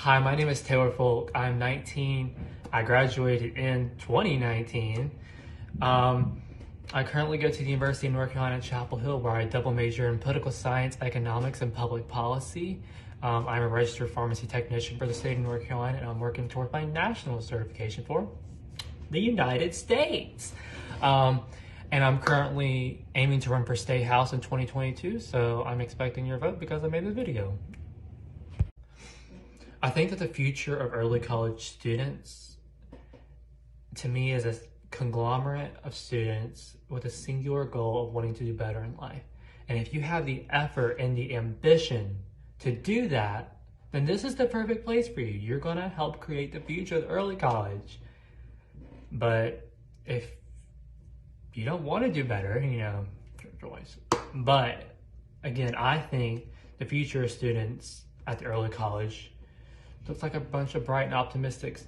Hi, my name is Taylor Folk. I'm 19. I graduated in 2019. I currently go to the University of North Carolina at Chapel Hill, where I double major in political science, economics, and public policy. I'm a registered pharmacy technician for the state of North Carolina, and I'm working toward my national certification for the United States. And I'm currently aiming to run for State House in 2022, so I'm expecting your vote because I made this video. I think that the future of early college students, to me, is a conglomerate of students with a singular goal of wanting to do better in life. And if you have the effort and the ambition to do that, then this is the perfect place for you. You're gonna help create the future of early college. But if you don't want to do better, your choice. But again, I think the future of students at the early college looks like a bunch of bright and optimistic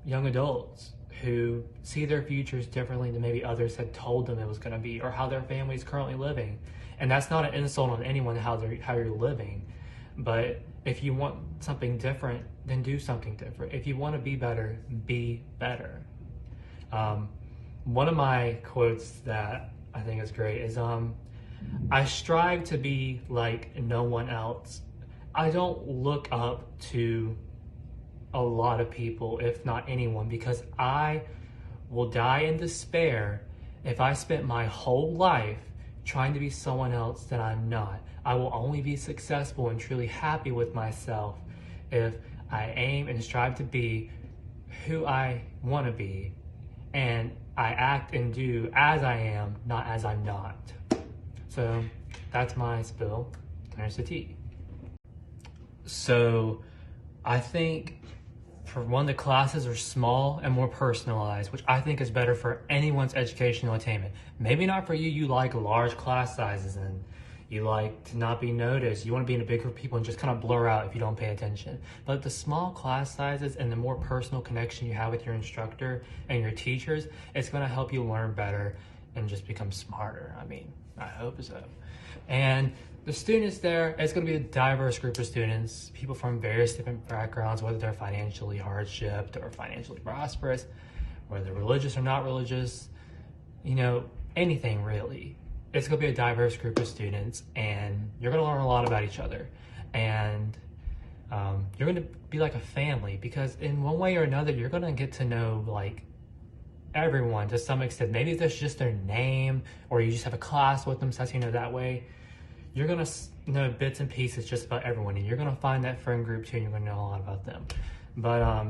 young adults who see their futures differently than maybe others had told them it was going to be, or how their family is currently living. And that's not an insult on anyone, how you're living. But if you want something different, then do something different. If you want to be better, be better. One of my quotes that I think is great is, I strive to be like no one else. I don't look up to a lot of people, if not anyone, because I will die in despair if I spent my whole life trying to be someone else that I'm not. I will only be successful and truly happy with myself if I aim and strive to be who I want to be, and I act and do as I am, not as I'm not. So that's my spill. There's the tea. So I think, for one, the classes are small and more personalized, which I think is better for anyone's educational attainment. Maybe not for you. You like large class sizes and you like to not be noticed. You want to be in a big group of people and just kind of blur out if you don't pay attention. But the small class sizes and the more personal connection you have with your instructor and your teachers, it's going to help you learn better and just become smarter. I mean, I hope so. And the students there, it's going to be a diverse group of students, people from various different backgrounds, whether they're financially hardshiped or financially prosperous, whether they're religious or not religious, anything really. It's going to be a diverse group of students, and you're going to learn a lot about each other. And you're going to be like a family, because in one way or another, you're going to get to know everyone to some extent. Maybe that's just their name, or you just have a class with them, so that's that way. You're going to know bits and pieces just about everyone, and you're going to find that friend group too, and you're going to know a lot about them. But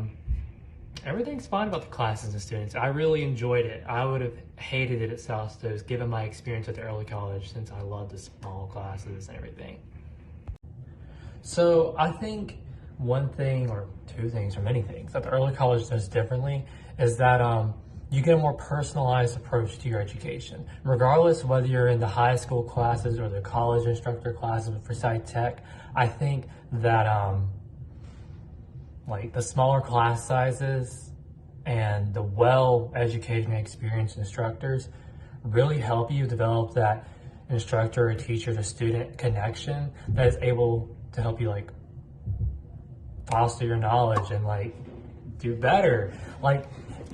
everything's fine about the classes and students. I really enjoyed it. I would have hated it at South Stokes, given my experience at the early college, since I love the small classes and everything. So I think one thing, or two things, or many things that the early college does differently is that you get a more personalized approach to your education. Regardless of whether you're in the high school classes or the college instructor classes for Psych Tech, I think that the smaller class sizes and the well-educated and experienced instructors really help you develop that instructor or teacher to student connection that is able to help you foster your knowledge and do better.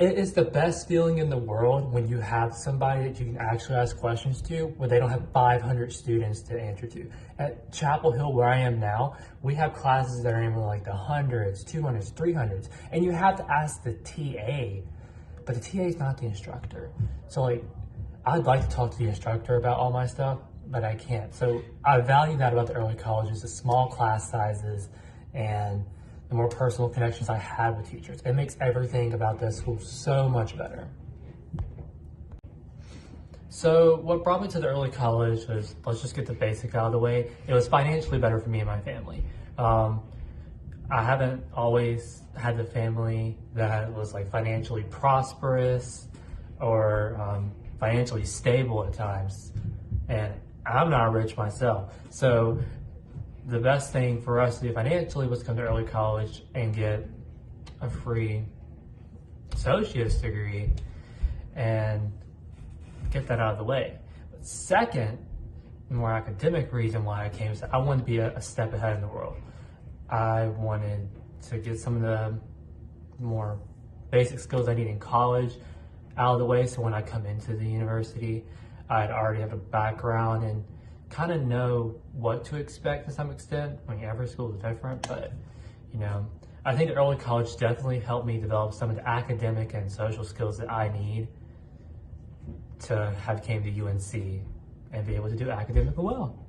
It is the best feeling in the world when you have somebody that you can actually ask questions to, where they don't have 500 students to answer to. At Chapel Hill, where I am now, we have classes that are in the hundreds, 200s, 300s, and you have to ask the TA, but the TA is not the instructor. So I'd like to talk to the instructor about all my stuff, but I can't. So I value that about the early colleges, the small class sizes, and the more personal connections I had with teachers. It makes everything about this school so much better. So what brought me to the early college was, let's just get the basic out of the way. It was financially better for me and my family. I haven't always had the family that was financially prosperous or financially stable at times. And I'm not rich myself. So the best thing for us to do financially was come to early college and get a free associate's degree and get that out of the way. But second, more academic reason why I came is that I wanted to be a step ahead in the world. I wanted to get some of the more basic skills I need in college out of the way, so when I come into the university, I'd already have a background and kind of know what to expect to some extent. I mean, every school is different, but I think early college definitely helped me develop some of the academic and social skills that I need to have came to UNC and be able to do academically well.